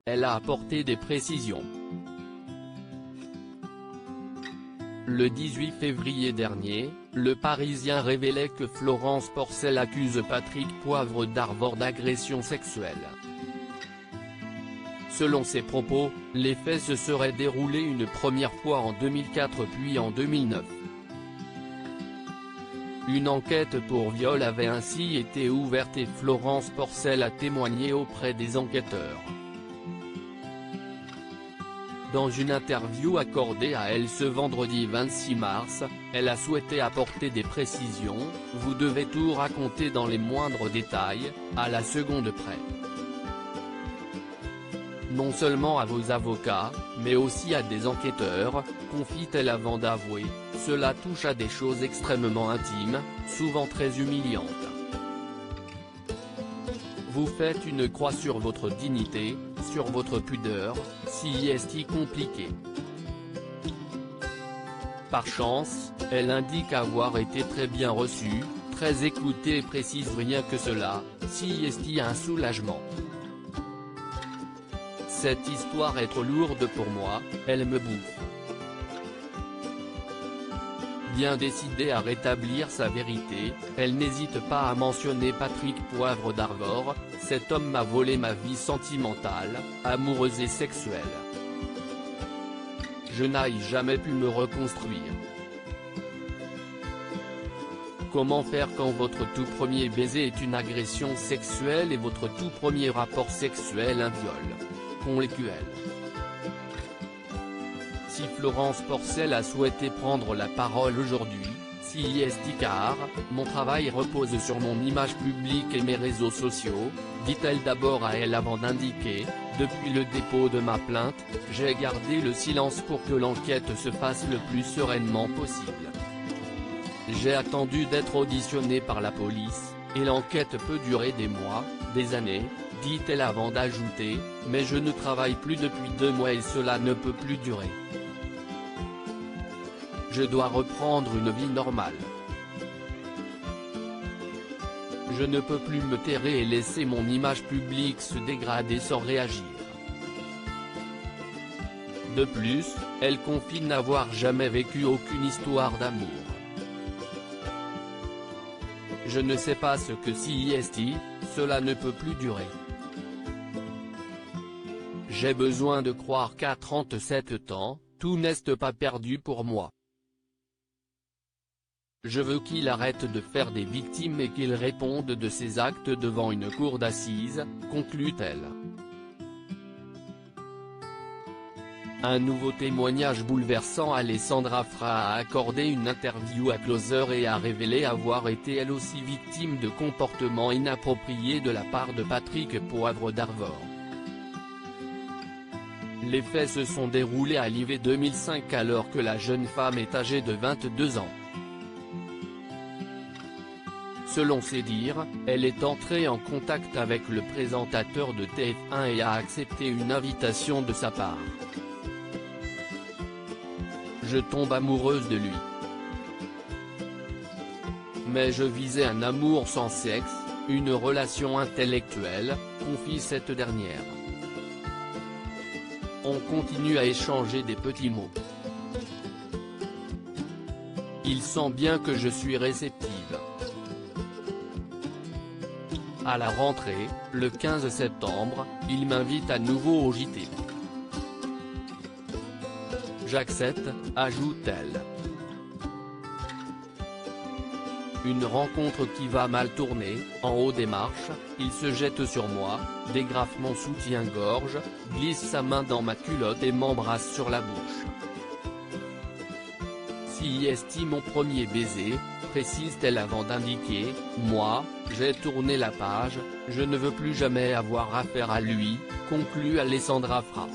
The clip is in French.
elle a apporté des précisions. Le 18 février dernier, Le Parisien révélait que Florence Porcel accuse Patrick Poivre d'Arvor d'agression sexuelle. Selon ses propos, les faits se seraient déroulés une première fois en 2004 puis en 2009. Une enquête pour viol avait ainsi été ouverte et Florence Porcel a témoigné auprès des enquêteurs. Dans une interview accordée à Elle ce vendredi 26 mars, elle a souhaité apporter des précisions. « Vous devez tout raconter dans les moindres détails, à la seconde près. Non seulement à vos avocats, mais aussi à des enquêteurs », confie-t-elle avant d'avouer, « Cela touche à des choses extrêmement intimes, souvent très humiliantes. Vous faites une croix sur votre dignité, sur votre pudeur, si est compliqué. » Par chance, elle indique avoir été très bien reçue, très écoutée et précise rien que cela, si est un soulagement. Cette histoire est trop lourde pour moi, elle me bouffe. Bien décidée à rétablir sa vérité, elle n'hésite pas à mentionner Patrick Poivre d'Arvor, « Cet homme m'a volé ma vie sentimentale, amoureuse et sexuelle. Je n'ai jamais pu me reconstruire. Comment faire quand votre tout premier baiser est une agression sexuelle et votre tout premier rapport sexuel un viol conjugal ?» Si Florence Porcel a souhaité prendre la parole aujourd'hui, car « Mon travail repose sur mon image publique et mes réseaux sociaux », dit-elle d'abord à Elle avant d'indiquer « Depuis le dépôt de ma plainte, j'ai gardé le silence pour que l'enquête se fasse le plus sereinement possible. J'ai attendu d'être auditionnée par la police, et l'enquête peut durer des mois, des années », dit-elle avant d'ajouter « Mais je ne travaille plus depuis 2 mois et cela ne peut plus durer. Je dois reprendre une vie normale. Je ne peux plus me taire et laisser mon image publique se dégrader sans réagir. » De plus, elle confie n'avoir jamais vécu aucune histoire d'amour. « Je ne sais pas ce que cela ne peut plus durer. J'ai besoin de croire qu'à 37 ans, tout n'est pas perdu pour moi. Je veux qu'il arrête de faire des victimes et qu'il réponde de ses actes devant une cour d'assises, » conclut-elle. Un nouveau témoignage bouleversant. Alessandra Fra a accordé une interview à Closer et a révélé avoir été elle aussi victime de comportements inappropriés de la part de Patrick Poivre d'Arvor. Les faits se sont déroulés à l'hiver 2005 alors que la jeune femme est âgée de 22 ans. Selon ses dires, elle est entrée en contact avec le présentateur de TF1 et a accepté une invitation de sa part. « Je tombe amoureuse de lui. Mais je visais un amour sans sexe, une relation intellectuelle », confie cette dernière. On continue à échanger des petits mots. Il sent bien que je suis réceptive. À la rentrée, le 15 septembre, il m'invite à nouveau au JT. J'accepte, ajoute-t-elle. Une rencontre qui va mal tourner. En haut des marches, il se jette sur moi, dégrafe mon soutien-gorge, glisse sa main dans ma culotte et m'embrasse sur la bouche. Si mon premier baiser, précise-t-elle avant d'indiquer « Moi, j'ai tourné la page, je ne veux plus jamais avoir affaire à lui », conclut Alessandra Fra.